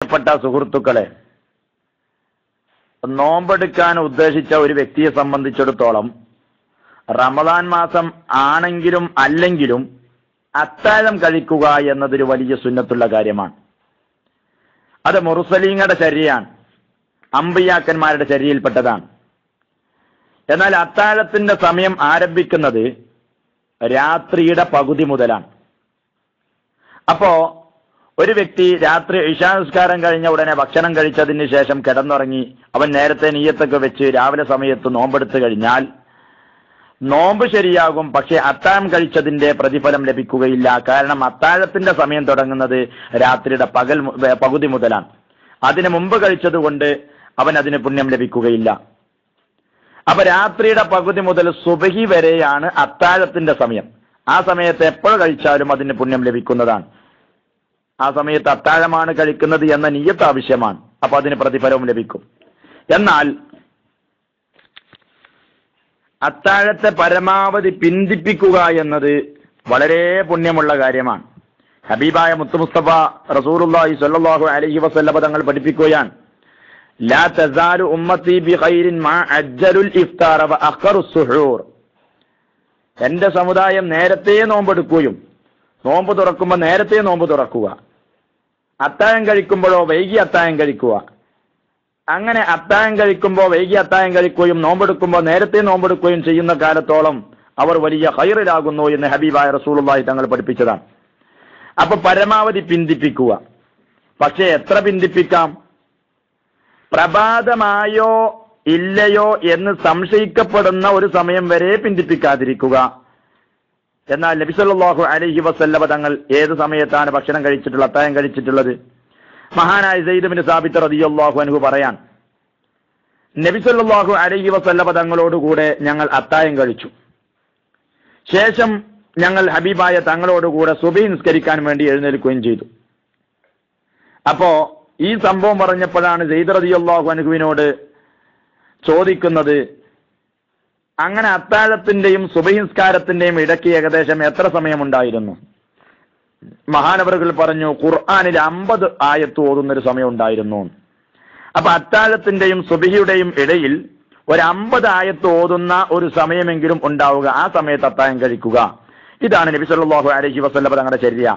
പ്പെട്ട സുഹൃത്തുക്കളെ, നോമ്പെടുക്കാൻ ഉദ്ദേശിച്ച ഒരു വ്യക്തിയെ സംബന്ധിച്ചിടത്തോളം റമദാൻ മാസം ആണെങ്കിലും അല്ലെങ്കിലും അത്താഴം കഴിക്കുക എന്നതൊരു വലിയ സുന്നത്തുള്ള കാര്യമാണ്. അത് മുർസലീങ്ങളുടെ ചര്യയാണ്, അമ്പിയാക്കന്മാരുടെ ചര്യയിൽപ്പെട്ടതാണ്. എന്നാൽ അത്താഴത്തിന്റെ സമയം ആരംഭിക്കുന്നത് രാത്രിയുടെ പകുതി മുതലാണ്. അപ്പോ ഒരു വ്യക്തി രാത്രി ഇശാ നിസ്കാരം കഴിഞ്ഞ ഉടനെ ഭക്ഷണം കഴിച്ചതിന് ശേഷം കിടന്നുറങ്ങി അവൻ നേരത്തെ നിയ്യത്തൊക്കെ വെച്ച് രാവിലെ സമയത്ത് നോമ്പെടുത്തു കഴിഞ്ഞാൽ നോമ്പ് ശരിയാകും, പക്ഷെ അത്താഴം കഴിച്ചതിന്റെ പ്രതിഫലം ലഭിക്കുകയില്ല. കാരണം അത്താഴത്തിന്റെ സമയം തുടങ്ങുന്നത് രാത്രിയുടെ പകുതി മുതലാണ്. അതിനു മുമ്പ് കഴിച്ചതുകൊണ്ട് അവൻ അതിന് പുണ്യം ലഭിക്കുകയില്ല. അപ്പൊ രാത്രിയുടെ പകുതി മുതൽ സുബഹി വരെയാണ് അത്താഴത്തിന്റെ സമയം. ആ സമയത്ത് എപ്പോൾ കഴിച്ചാലും അതിന് പുണ്യം ലഭിക്കുന്നതാണ്. ആ സമയത്ത് അത്താഴമാണ് കഴിക്കുന്നത് എന്ന നിയ്യത്ത് ആവശ്യമാണ്, അപ്പൊ അതിന് പ്രതിഫലവും ലഭിക്കും. എന്നാൽ അത്താഴത്തെ പരമാവധി പിന്തിപ്പിക്കുക എന്നത് വളരെ പുണ്യമുള്ള കാര്യമാണ്. ഹബീബായ മുത്തുമുസ്തഫ റസൂലുള്ളാഹി സ്വല്ലല്ലാഹു അലൈഹി വസല്ലം തങ്ങൾ പഠിപ്പിക്കുകയാണ്, ലാ തസാലു ഉമ്മത്തി ബിഖൈരിൻ മാ അജ്ജലുൽ ഇഫ്താറ വ അഖറുസ് സുഹൂർ. എന്റെ സമുദായം നേരത്തെ നോമ്പെടുക്കുകയും നോമ്പ് തുറക്കുമ്പോൾ നേരത്തെ നോമ്പ് തുറക്കുക, അത്താഴം കഴിക്കുമ്പോഴോ വൈകി അത്താഴം കഴിക്കുക, അങ്ങനെ അത്താഴം കഴിക്കുമ്പോൾ വൈകി അത്താഴം കഴിക്കുകയും നോമ്പെടുക്കുമ്പോൾ നേരത്തെ നോമ്പെടുക്കുകയും ചെയ്യുന്ന കാലത്തോളം അവർ വലിയ ഖൈറിലാകുന്നു എന്ന് ഹബീബായ റസൂലുള്ളാഹി തങ്ങൾ പഠിപ്പിച്ചതാണ്. അപ്പൊ പരമാവധി പിന്തിപ്പിക്കുക. പക്ഷേ എത്ര പിന്തിപ്പിക്കാം? പ്രഭാതമായോ ഇല്ലയോ എന്ന് സംശയിക്കപ്പെടുന്ന ഒരു സമയം വരെ പിന്തിപ്പിക്കാതിരിക്കുക. എന്നാൽ നബി സല്ലല്ലാഹു അലൈഹി വസല്ലം തങ്ങൾ ഏത് സമയത്താണ് ഭക്ഷണം കഴിച്ചിട്ടുള്ളത്, അത്താഴം കഴിച്ചിട്ടുള്ളത്? മഹാനായ സെയ്ദ് ബിൻ സാബിത്ത് റളിയല്ലാഹു അൻഹു പറയാൻ, നബി സല്ലല്ലാഹു അലൈഹി വസല്ലം തങ്ങളോടുകൂടെ ഞങ്ങൾ അത്താഴം കഴിച്ചു. ശേഷം ഞങ്ങൾ ഹബീബായ തങ്ങളോടുകൂടെ സുബഹി നിസ്കരിക്കാൻ വേണ്ടി എഴുന്നേൽക്കുകയും ചെയ്തു. അപ്പോ ഈ സംഭവം പറഞ്ഞപ്പോഴാണ് സെയ്ദ് റളിയല്ലാഹു അൻഹുവിനോട് ചോദിക്കുന്നത്, അങ്ങനെ അത്താഴത്തിന്റെയും സുബഹി നിസ്കാരത്തിന്റെയും ഇടയ്ക്ക് ഏകദേശം എത്ര സമയമുണ്ടായിരുന്നു? മഹാനവറുകൾ പറഞ്ഞു, ഖുർആനിൽ 50 ആയത്ത് ഓതുന്നൊരു സമയം ഉണ്ടായിരുന്നു. അപ്പൊ അത്താഴത്തിന്റെയും സുബഹിയുടെയും ഇടയിൽ ഒരു 50 ആയത്ത് ഓതുന്ന ഒരു സമയമെങ്കിലും ഉണ്ടാവുക, ആ സമയത്ത് അത്താഴം കഴിക്കുക. ഇതാണ് നബി സല്ലല്ലാഹു അലൈഹി വസല്ലം തങ്ങളുടെ ചര്യ.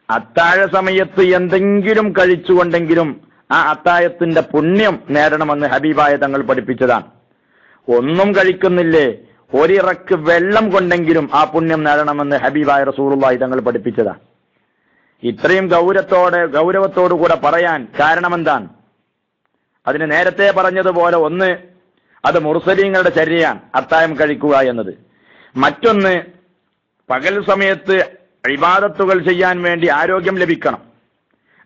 അത്താഴ സമയത്ത് എന്തെങ്കിലും കഴിച്ചുകൊണ്ടെങ്കിലും ആ അത്താഴത്തിന്റെ പുണ്യം നേടണമെന്ന് ഹബീബായ തങ്ങൾ പഠിപ്പിച്ചതാണ്. ഒന്നും കഴിക്കുന്നില്ലേ, ഒരിറക്ക് വെള്ളം കൊണ്ടെങ്കിലും ആ പുണ്യം നേടണമെന്ന് ഹബീബായ റസൂലുള്ളാഹി തങ്ങൾ പഠിപ്പിച്ചതാണ്. ഇത്രയും ഗൗരവത്തോടു കൂടെ പറയാൻ കാരണമെന്താണ്? അതിന് നേരത്തെ പറഞ്ഞതുപോലെ ഒന്ന്, അത് മുർസലീങ്ങളുടെ ചര്യയാണ് അത്താഴം കഴിക്കുക എന്നത്. മറ്റൊന്ന്, പകൽ സമയത്ത് ഇബാദത്തുകൾ ചെയ്യാൻ വേണ്ടി ആരോഗ്യം ലഭിക്കണം.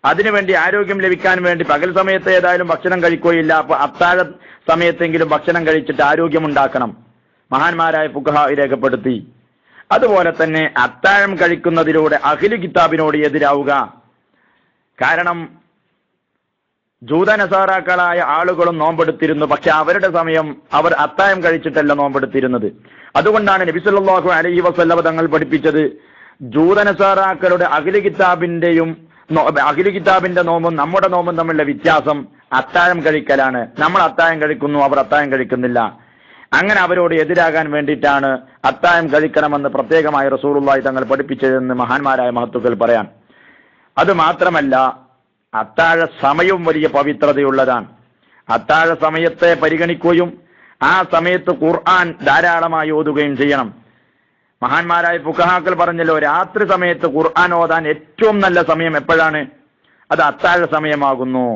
അതിനുവേണ്ടി ആരോഗ്യം ലഭിക്കാൻ വേണ്ടി പകൽ സമയത്ത് ഏതായാലും ഭക്ഷണം കഴിക്കുകയില്ല, അപ്പൊ അത്താഴ സമയത്തെങ്കിലും ഭക്ഷണം കഴിച്ചിട്ട് ആരോഗ്യമുണ്ടാക്കണം. മഹാന്മാരായ ഫുഖഹാ രേഖപ്പെടുത്തി. അതുപോലെ തന്നെ അത്താഴം കഴിക്കുന്നതിലൂടെ അഹ്ലു കിതാബിനോട് എതിരാവുക. കാരണം ജൂതനസാറാക്കളായ ആളുകളും നോമ്പെടുത്തിരുന്നു, പക്ഷെ അവരുടെ സമയം അവർ അത്താഴം കഴിച്ചിട്ടല്ല നോമ്പെടുത്തിരുന്നത്. അതുകൊണ്ടാണ് നബി സല്ലല്ലാഹു അലൈഹി വസല്ലം തങ്ങൾ പഠിപ്പിച്ചത്, ജൂതനസാറാക്കളുടെ അഹ്ലു കിതാബിന്റെ നോമ്പും നമ്മുടെ നോമ്പും തമ്മിലുള്ള വ്യത്യാസം അത്താഴം കഴിക്കലാണ്. നമ്മൾ അത്താഴം കഴിക്കുന്നു, അവർ അത്താഴം കഴിക്കുന്നില്ല. അങ്ങനെ അവരോട് എതിരാകാൻ വേണ്ടിയിട്ടാണ് അത്താഴം കഴിക്കണമെന്ന് പ്രത്യേകമായി റസൂലുള്ളാഹി തങ്ങൾ പഠിപ്പിച്ചതെന്ന് മഹാന്മാരായ മഹത്തുക്കൾ പറയാൻ. അത് മാത്രമല്ല, അത്താഴ സമയവും വലിയ പവിത്രതയുള്ളതാണ്. അത്താഴ സമയത്തെ പരിഗണിക്കുകയും ആ സമയത്ത് ഖുർആൻ ധാരാളമായി ഓതുകയും ചെയ്യണം. മഹാന്മാരായ ഫുഖഹാക്കൾ പറഞ്ഞല്ലോ, രാത്രി സമയത്ത് ഖുർആൻ ഓതാൻ ഏറ്റവും നല്ല സമയം എപ്പോഴാണ്? അത് അത്താഴ സമയമാകുന്നു.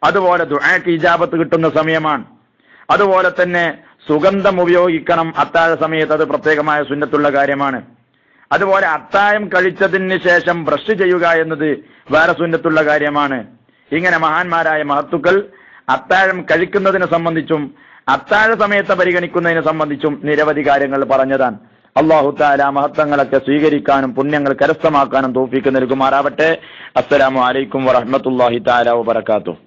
അതുപോലെ ദുആക്ക് ഇജാബത്ത് കിട്ടുന്ന സമയമാണ്. അതുപോലെ തന്നെ സുഗന്ധം ഉപയോഗിക്കണം അത്താഴ സമയത്ത്, അത് പ്രത്യേകമായ സുന്നത്തുള്ള കാര്യമാണ്. അതുപോലെ അത്താഴം കഴിച്ചതിന് ശേഷം ബ്രഷ് ചെയ്യുക എന്നത് വേറെ സുന്നത്തുള്ള കാര്യമാണ്. ഇങ്ങനെ മഹാന്മാരായ മഹത്തുക്കൾ അത്താഴം കഴിക്കുന്നതിനെ സംബന്ധിച്ചും അത്താഴ സമയത്തെ പരിഗണിക്കുന്നതിനെ സംബന്ധിച്ചും നിരവധി കാര്യങ്ങൾ പറഞ്ഞതാണ്. അല്ലാഹു തആല മഹത്വങ്ങളൊക്കെ സ്വീകരിക്കാനും പുണ്യങ്ങൾ കരസ്ഥമാക്കാനും തൗഫീഖ് നൽകുമാറാവട്ടെ. അസ്സലാമു അലൈക്കും വറഹ്മത്തുള്ളാഹി തആല വബറകാതുഹു.